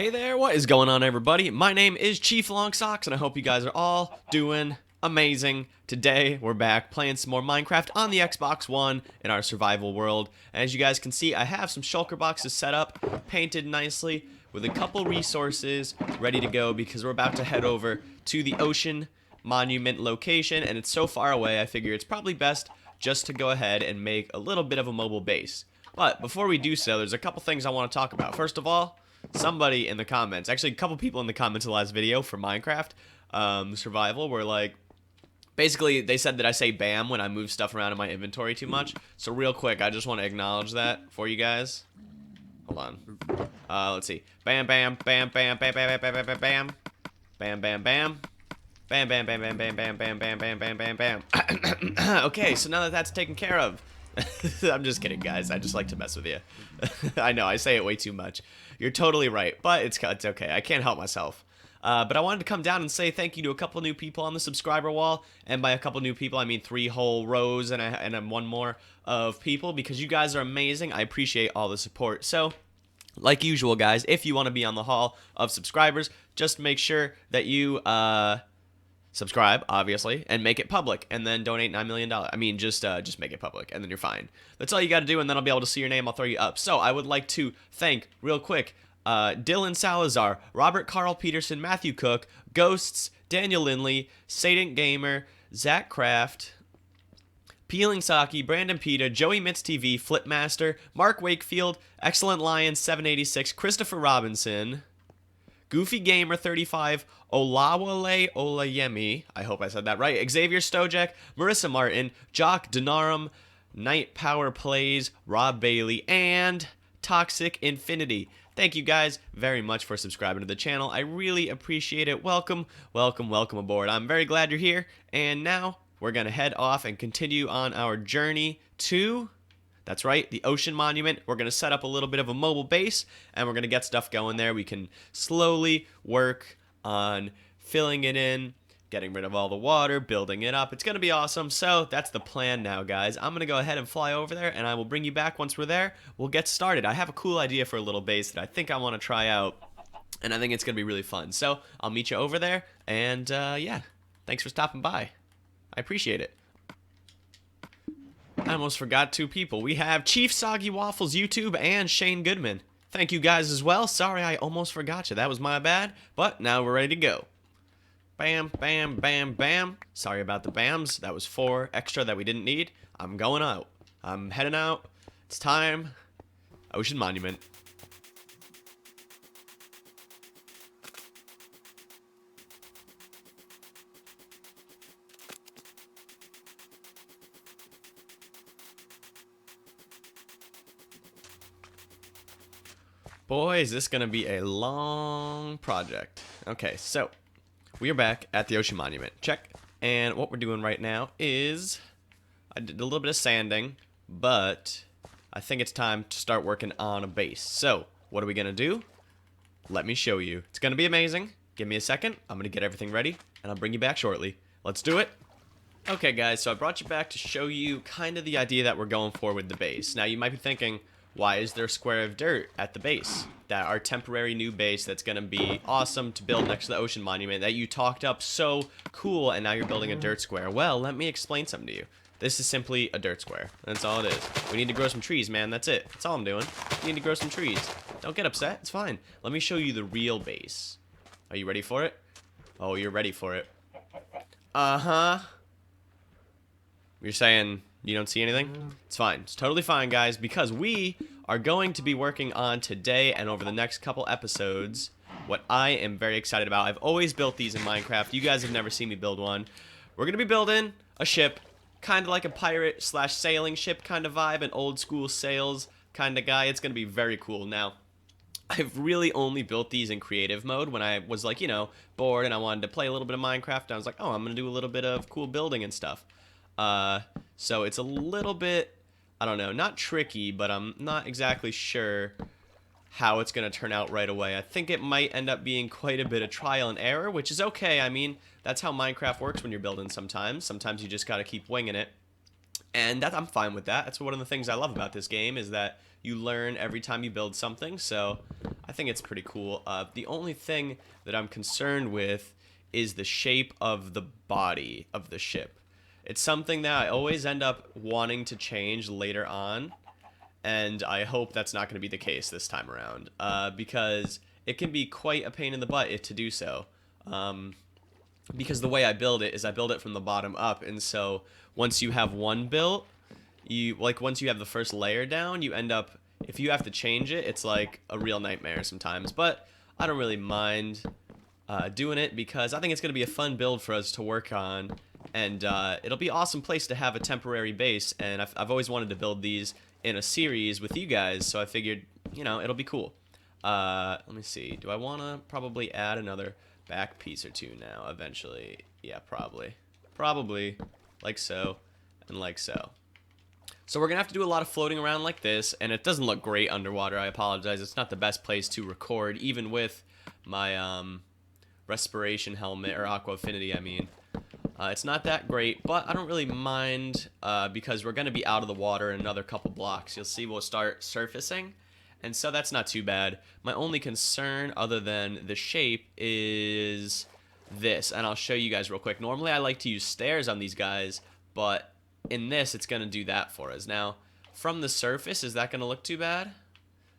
Hey there, what is going on, everybody? My name is Chief Longsocks, and I hope you guys are all doing amazing. Today, we're back playing some more Minecraft on the Xbox One in our survival world. As you guys can see, I have some shulker boxes set up, painted nicely, with a couple resources ready to go because we're about to head over to the Ocean Monument location, and it's so far away, I figure it's probably best just to go ahead and make a little bit of a mobile base. But before we do so, there's a couple things I want to talk about. First of all, somebody in the comments, actually a couple people in the comments of the last video for Minecraft survival were like, basically they said that I say bam when I move stuff around in my inventory too much. So real quick, I just want to acknowledge that for you guys. Hold on. Let's see. Bam, bam, bam, bam, bam, bam, bam, bam, bam, bam, bam, bam, bam. Bam, bam, bam, bam, bam, bam, bam, bam, bam, bam, bam, bam. Okay, so now that that's taken care of, I'm just kidding, guys. I just like to mess with you. I know, I say it way too much. You're totally right, but it's okay. I can't help myself. But I wanted to come down and say thank you to a couple new people on the subscriber wall. And by a couple new people, I mean 3 whole rows and one more of people, because you guys are amazing. I appreciate all the support. So, like usual, guys, if you want to be on the hall of subscribers, just make sure that you subscribe, obviously, and make it public, and then donate $9 million. I mean, just make it public, and then you're fine. That's all you got to do, and then I'll be able to see your name. I'll throw you up. So I would like to thank, real quick, Dylan Salazar, Robert Carl Peterson, Matthew Cook, Ghosts, Daniel Lindley, Sadent Gamer, Zach Kraft, Peeling Saki, Brandon Pita, Joey Mitz TV, Flipmaster, Mark Wakefield, Excellent Lion 786, Christopher Robinson, Goofy Gamer 35, Olawale Olayemi, I hope I said that right, Xavier Stojek, Marissa Martin, Jock Denarum, Night Power Plays, Rob Bailey, and Toxic Infinity. Thank you guys very much for subscribing to the channel. I really appreciate it. Welcome, welcome, welcome aboard. I'm very glad you're here, and now we're going to head off and continue on our journey to... That's right, the Ocean Monument. We're going to set up a little bit of a mobile base, and we're going to get stuff going there. We can slowly work on filling it in, getting rid of all the water, building it up. It's going to be awesome. So that's the plan now, guys. I'm going to go ahead and fly over there, and I will bring you back once we're there. We'll get started. I have a cool idea for a little base that I think I want to try out, and I think it's going to be really fun. So I'll meet you over there, and yeah, thanks for stopping by. I appreciate it. I almost forgot 2 people. We have Chief Soggy Waffles YouTube and Shane Goodman. Thank you guys as well. Sorry, I almost forgot you. That was my bad. But now we're ready to go. Bam, bam, bam, bam. Sorry about the bams. That was 4 extra that we didn't need. I'm going out. I'm heading out. It's time. Ocean Monument. Boy, is this going to be a long project. Okay, so we are back at the Ocean Monument. Check. And what we're doing right now is I did a little bit of sanding, but I think it's time to start working on a base. So what are we going to do? Let me show you. It's going to be amazing. Give me a second. I'm going to get everything ready, and I'll bring you back shortly. Let's do it. Okay, guys, so I brought you back to show you kind of the idea that we're going for with the base. Now, you might be thinking, why is there a square of dirt at the base? That our temporary new base that's going to be awesome to build next to the Ocean Monument that you talked up so cool, and now you're building a dirt square. Well, let me explain something to you. This is simply a dirt square. That's all it is. We need to grow some trees, man. That's it. That's all I'm doing. We need to grow some trees. Don't get upset. It's fine. Let me show you the real base. Are you ready for it? Oh, you're ready for it. Uh-huh. You're saying you don't see anything? It's fine. It's totally fine, guys, because we are going to be working on today and over the next couple episodes what I am very excited about. I've always built these in Minecraft. You guys have never seen me build one. We're going to be building a ship, kind of like a pirate slash sailing ship kind of vibe, an old school sails kind of guy. It's going to be very cool. Now, I've really only built these in creative mode when I was like, you know, bored and I wanted to play a little bit of Minecraft. And I was like, oh, I'm going to do a little bit of cool building and stuff. So it's a little bit, I don't know, not tricky, but I'm not exactly sure how it's going to turn out right away. I think it might end up being quite a bit of trial and error, which is okay. I mean, that's how Minecraft works when you're building sometimes. Sometimes you just got to keep winging it. And I'm fine with that. That's one of the things I love about this game is that you learn every time you build something. So I think it's pretty cool. The only thing that I'm concerned with is the shape of the body of the ship. It's something that I always end up wanting to change later on, and I hope that's not going to be the case this time around, because it can be quite a pain in the butt to do so. Because the way I build it is I build it from the bottom up, and so once you have one built, once you have the first layer down, you end up, if you have to change it, it's like a real nightmare sometimes. But I don't really mind doing it because I think it's going to be a fun build for us to work on, and it'll be an awesome place to have a temporary base. And I've always wanted to build these in a series with you guys, so I figured, it'll be cool. Let me see. Do I want to probably add another back piece or two now eventually? Yeah, probably like so and like so. So we're gonna have to do a lot of floating around like this, and it doesn't look great underwater. I apologize. It's not the best place to record, even with my respiration helmet, or aqua affinity I mean. It's not that great, but I don't really mind because we're gonna be out of the water in another couple blocks. You'll see we'll start surfacing, and so that's not too bad. My only concern, other than the shape, is this, and I'll show you guys real quick. Normally I like to use stairs on these guys, but in this it's going to do that for us. Now, from the surface, is that going to look too bad?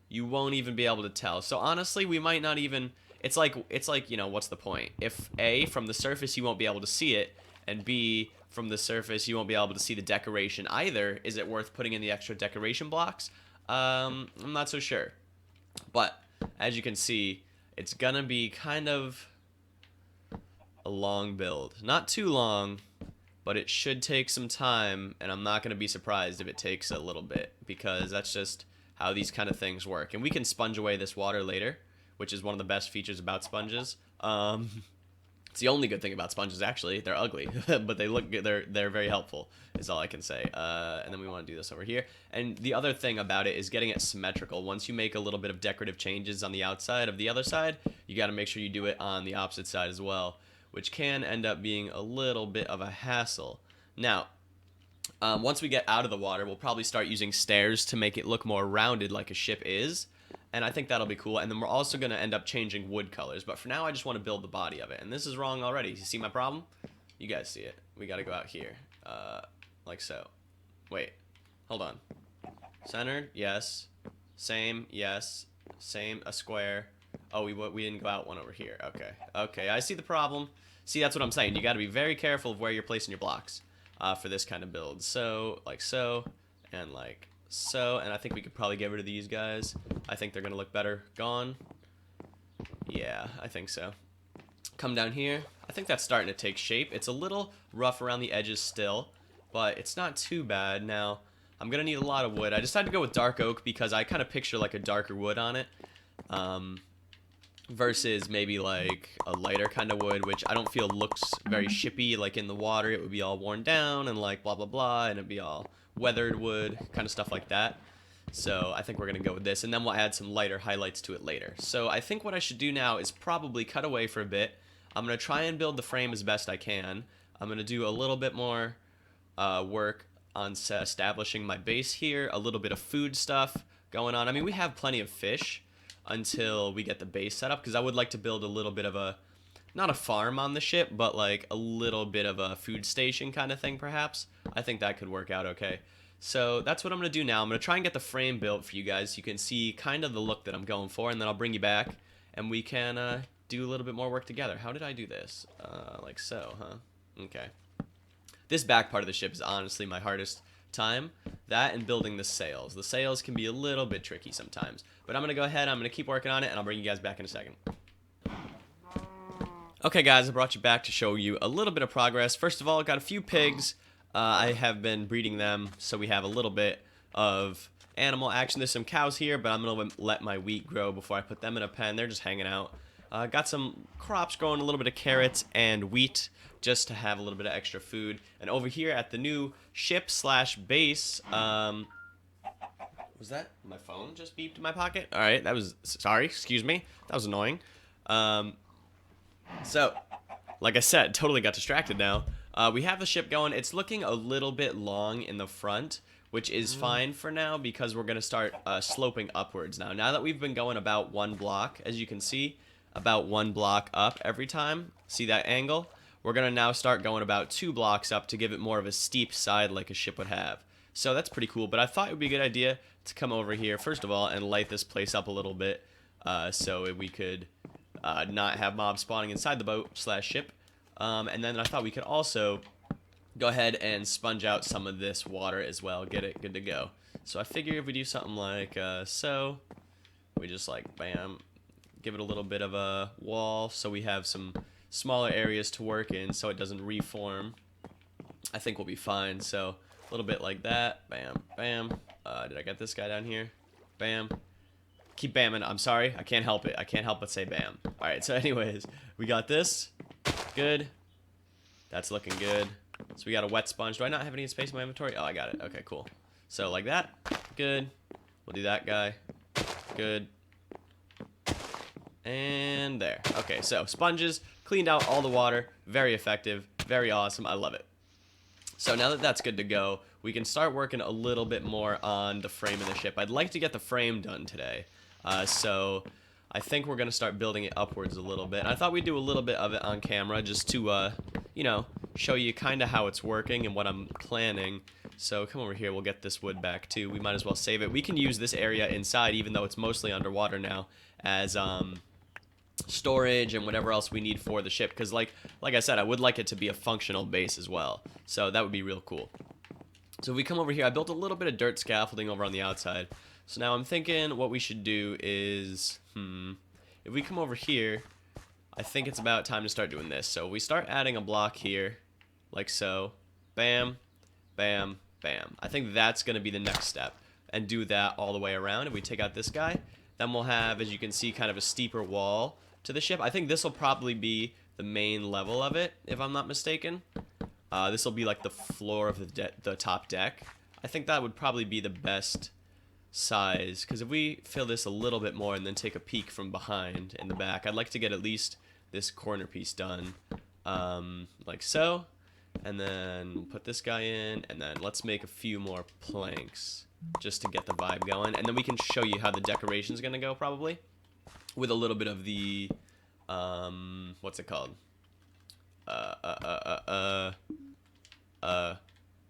You won't even be able to tell. So honestly, we might not even, it's like, what's the point? If A, from the surface you won't be able to see it, and B, from the surface you won't be able to see the decoration either, is it worth putting in the extra decoration blocks? I'm not so sure. But as you can see, it's gonna be kind of a long build. Not too long, but it should take some time, and I'm not gonna be surprised if it takes a little bit, because that's just how these kind of things work. And we can sponge away this water later, which is one of the best features about sponges. It's the only good thing about sponges, actually. They're ugly, but they look good. They're very helpful, is all I can say. And then we want to do this over here. And the other thing about it is getting it symmetrical. Once you make a little bit of decorative changes on the outside of the other side, you got to make sure you do it on the opposite side as well, which can end up being a little bit of a hassle. Now, once we get out of the water, we'll probably start using stairs to make it look more rounded like a ship is. And I think that'll be cool. And then we're also going to end up changing wood colors. But for now, I just want to build the body of it. And this is wrong already. You see my problem? You guys see it. We got to go out here. Like so. Wait. Hold on. Centered? Yes. Same? Yes. Same. A square. Oh, we didn't go out one over here. Okay. Okay, I see the problem. See, that's what I'm saying. You got to be very careful of where you're placing your blocks for this kind of build. So, like so, and like so. And I think we could probably get rid of these guys. I think they're going to look better gone. Yeah, I think so. Come down here. I think that's starting to take shape. It's a little rough around the edges still, but it's not too bad. Now, I'm going to need a lot of wood. I decided to go with dark oak because I kind of picture like a darker wood on it. Versus maybe like a lighter kind of wood, which I don't feel looks very shippy. Like in the water, it would be all worn down and like blah, blah, blah, and it'd be all weathered wood, kind of stuff like that. So I think we're going to go with this, and then we'll add some lighter highlights to it later. So I think what I should do now is probably cut away for a bit. I'm going to try and build the frame as best I can. I'm going to do a little bit more work on establishing my base here, a little bit of food stuff going on. I mean, we have plenty of fish until we get the base set up, because I would like to build a little bit of a, not a farm on the ship, but like a little bit of a food station kind of thing perhaps. I think that could work out okay. So that's what I'm going to do now. I'm going to try and get the frame built for you guys so you can see kind of the look that I'm going for, and then I'll bring you back and we can do a little bit more work together. How did I do this? Like so, huh? Okay. This back part of the ship is honestly my hardest time. That and building the sails. The sails can be a little bit tricky sometimes. But I'm going to go ahead, I'm going to keep working on it, and I'll bring you guys back in a second. Okay guys, I brought you back to show you a little bit of progress. First of all, I got a few pigs. I have been breeding them, so we have a little bit of animal action. There's some cows here, but I'm going to let my wheat grow before I put them in a pen. They're just hanging out. Got some crops growing, a little bit of carrots and wheat, just to have a little bit of extra food. And over here at the new ship slash base, was that my phone just beeped in my pocket? All right, that was, sorry, excuse me. That was annoying. So, like I said, totally got distracted now. We have the ship going. It's looking a little bit long in the front, which is fine for now because we're going to start sloping upwards now. Now that we've been going about 1 block, as you can see, about 1 block up every time, see that angle? We're going to now start going about 2 blocks up to give it more of a steep side like a ship would have. So that's pretty cool, but I thought it would be a good idea to come over here, first of all, and light this place up a little bit so we could not have mobs spawning inside the boat / ship. And then I thought we could also go ahead and sponge out some of this water as well, get it good to go. So I figure if we do something like so, we just like, bam, give it a little bit of a wall so we have some smaller areas to work in so it doesn't reform. I think we'll be fine. So a little bit like that, bam, bam. Did I get this guy down here? Bam. Keep bamming. I'm sorry. I can't help it. I can't help but say bam. Alright, so anyways, we got this. Good. That's looking good. So we got a wet sponge. Do I not have any space in my inventory? Oh, I got it. Okay, cool. So like that. Good. We'll do that guy. Good. And there. Okay, so sponges. Cleaned out all the water. Very effective. Very awesome. I love it. So now that that's good to go, we can start working a little bit more on the frame of the ship. I'd like to get the frame done today. So I think we're going to start building it upwards a little bit. And I thought we'd do a little bit of it on camera just to, you know, show you kind of how it's working and what I'm planning. So come over here. We'll get this wood back too. We might as well save it. We can use this area inside, even though it's mostly underwater now, as storage and whatever else we need for the ship, because like I said, I would like it to be a functional base as well, so that would be real cool. So if we come over here, I built a little bit of dirt scaffolding over on the outside. So now I'm thinking what we should do is if we come over here, I think it's about time to start doing this. So we start adding a block here like so, bam, bam, bam. I think that's going to be the next step, and do that all the way around. If we take out this guy, then we'll have, as you can see, kind of a steeper wall to the ship. I think this will probably be the main level of it, if I'm not mistaken. This will be like the floor of the top deck. I think that would probably be the best size, because if we fill this a little bit more and then take a peek from behind in the back, I'd like to get at least this corner piece done, like so. And then put this guy in, and then let's make a few more planks just to get the vibe going. And then we can show you how the decoration is going to go, probably, with a little bit of the, what's it called?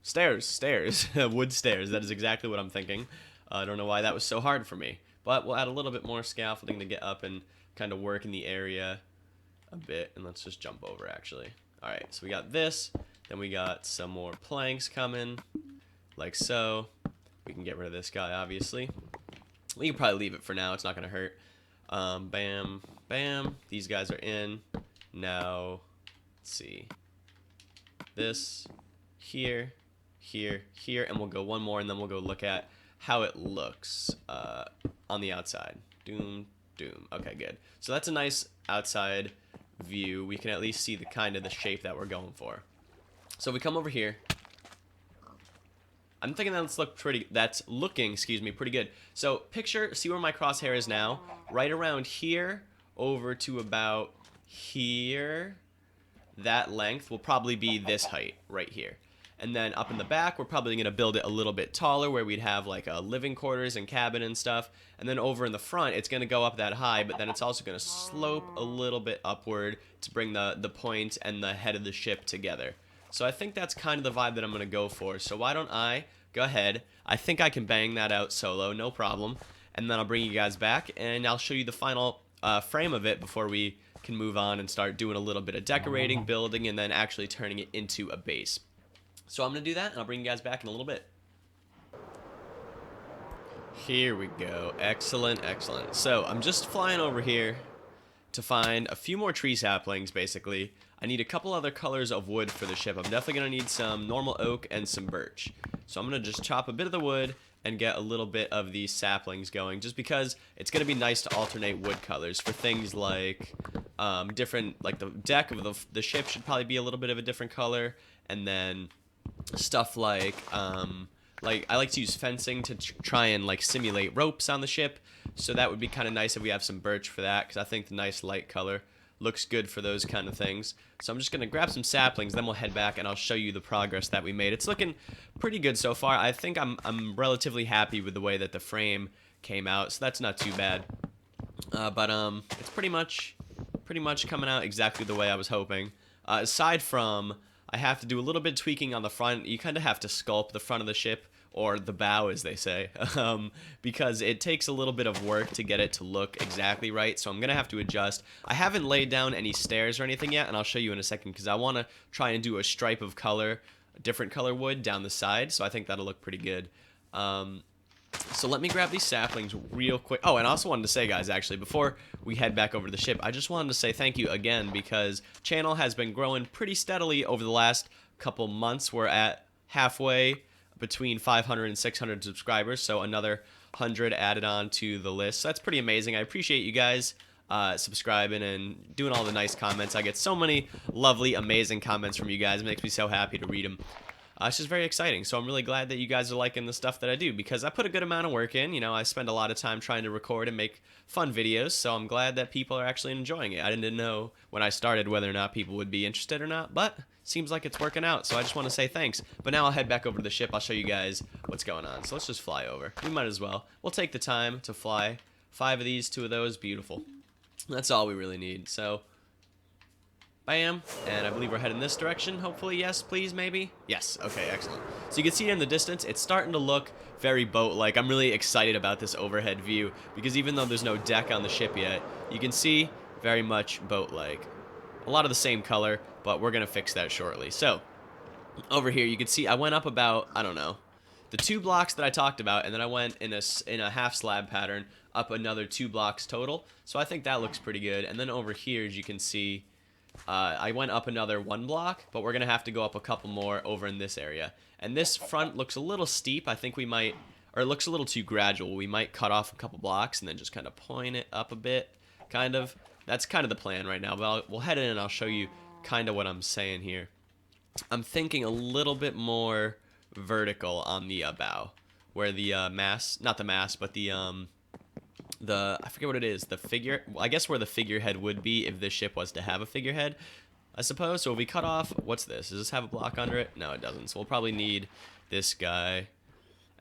Stairs. Wood stairs. That is exactly what I'm thinking. I don't know why that was so hard for me. But we'll add a little bit more scaffolding to get up and kind of work in the area a bit. And let's just jump over, actually. Alright, so we got this. Then we got some more planks coming, like so. We can get rid of this guy, obviously. We can probably leave it for now. It's not going to hurt. Bam, bam. These guys are in. Now, let's see. This, here, here, here. And we'll go one more, and then we'll go look at how it looks on the outside. Doom, doom. Okay, good. So that's a nice outside view. We can at least see the kind of the shape that we're going for. So we come over here. I'm thinking that's looking, pretty good. So picture, see where my crosshair is now? Right around here, over to about here. That length will probably be this height right here. And then up in the back, we're probably going to build it a little bit taller, where we'd have like a living quarters and cabin and stuff. And then over in the front, it's going to go up that high, but then it's also going to slope a little bit upward to bring the point and the head of the ship together. So I think that's kind of the vibe that I'm going to go for. So why don't I go ahead? I think I can bang that out solo, no problem. And then I'll bring you guys back, and I'll show you the final frame of it before we can move on and start doing a little bit of decorating, building, and then actually turning it into a base. So I'm going to do that, and I'll bring you guys back in a little bit. Here we go. Excellent, excellent. So I'm just flying over here to find a few more tree saplings, basically. I need a couple other colors of wood for the ship. I'm definitely going to need some normal oak and some birch. So I'm going to just chop a bit of the wood and get a little bit of these saplings going, just because it's going to be nice to alternate wood colors for things like different, like the deck of the ship should probably be a little bit of a different color, and then stuff like I like to use fencing to try and like simulate ropes on the ship, so that would be kind of nice if we have some birch for that, because I think the nice light color looks good for those kind of things. So I'm just going to grab some saplings, then we'll head back and I'll show you the progress that we made. It's looking pretty good so far. I think I'm relatively happy with the way that the frame came out, so that's not too bad. But it's pretty much coming out exactly the way I was hoping. Aside from, I have to do a little bit of tweaking on the front. You kind of have to sculpt the front of the ship, or the bow as they say, because it takes a little bit of work to get it to look exactly right, so I'm going to have to adjust. I haven't laid down any stairs or anything yet, and I'll show you in a second, because I want to try and do a stripe of color, a different color wood down the side, so I think that'll look pretty good. So let me grab these saplings real quick. Oh, and I also wanted to say, guys, actually, before we head back over to the ship, I just wanted to say thank you again, because channel has been growing pretty steadily over the last couple months. We're at halfway between 500 and 600 subscribers, so another 100 added on to the list. So that's pretty amazing. I appreciate you guys subscribing and doing all the nice comments. I get so many lovely, amazing comments from you guys. It makes me so happy to read them. It's just very exciting, so I'm really glad that you guys are liking the stuff that I do, because I put a good amount of work in. You know, I spend a lot of time trying to record and make fun videos, so I'm glad that people are actually enjoying it. I didn't know when I started whether or not people would be interested or not, but seems like it's working out, so I just want to say thanks. But now I'll head back over to the ship. I'll show you guys what's going on. So let's just fly over. We might as well. We'll take the time to fly. 5 of these, 2 of those, beautiful. That's all we really need, so bam, and I believe we're heading this direction, hopefully. Yes, please, maybe? Yes, okay, excellent. So you can see in the distance, it's starting to look very boat-like. I'm really excited about this overhead view, because even though there's no deck on the ship yet, you can see very much boat-like. A lot of the same color, but we're going to fix that shortly. So, over here, you can see I went up about, I don't know, the 2 blocks that I talked about, and then I went in a half slab pattern up another 2 blocks total. So I think that looks pretty good. And then over here, as you can see, I went up another 1 block, but we're going to have to go up a couple more over in this area. And this front looks a little steep. I think we might, or it looks a little too gradual. We might cut off a couple blocks and then just kind of point it up a bit, kind of. That's kind of the plan right now, but we'll head in and I'll show you kind of what I'm saying here. I'm thinking a little bit more vertical on the bow, where the mast, not the mast, but the I forget what it is, the figure, I guess where the figurehead would be if this ship was to have a figurehead, I suppose. So if we cut off, what's this? Does this have a block under it? No, it doesn't. So we'll probably need this guy,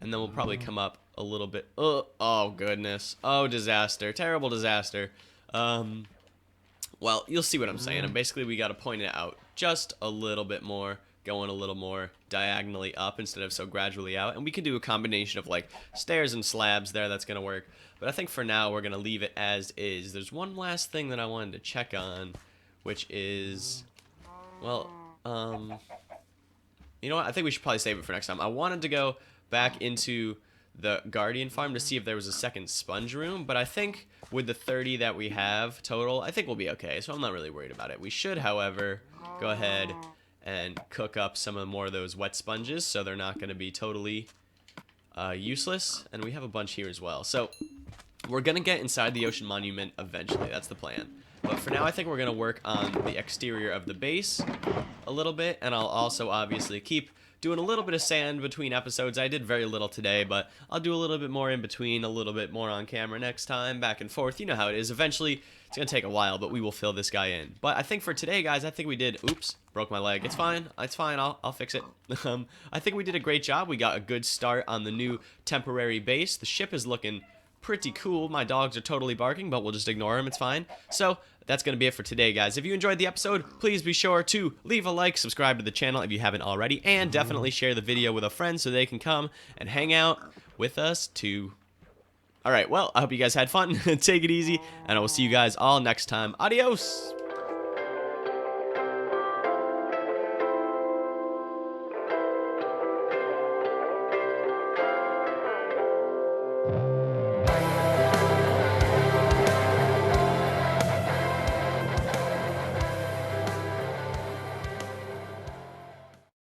and then we'll probably come up a little bit. Oh goodness. Oh, disaster. Terrible disaster. Well, you'll see what I'm saying. And basically, we got to point it out just a little bit more, going a little more diagonally up instead of so gradually out. And we can do a combination of like stairs and slabs there. That's going to work. But I think for now, we're going to leave it as is. There's one last thing that I wanted to check on, which is, well, you know what? I think we should probably save it for next time. I wanted to go back into the Guardian farm to see if there was a second sponge room, but I think with the 30 that we have total, I think we'll be okay, so I'm not really worried about it. We should, however, go ahead and cook up some of more of those wet sponges so they're not going to be totally useless, and we have a bunch here as well. So we're going to get inside the ocean monument eventually. That's the plan. But for now, I think we're going to work on the exterior of the base a little bit, and I'll also obviously keep doing a little bit of sand between episodes. I did very little today, but I'll do a little bit more in between, a little bit more on camera next time, back and forth. You know how it is. Eventually, it's going to take a while, but we will fill this guy in. But I think for today, guys, I think we did... Oops, broke my leg. It's fine. It's fine. I'll fix it. I think we did a great job. We got a good start on the new temporary base. The ship is looking pretty cool. My dogs are totally barking, but we'll just ignore them. It's fine. So that's going to be it for today, guys. If you enjoyed the episode, please be sure to leave a like, subscribe to the channel if you haven't already, and definitely share the video with a friend so they can come and hang out with us too. Alright, well, I hope you guys had fun. Take it easy, and I will see you guys all next time. Adios!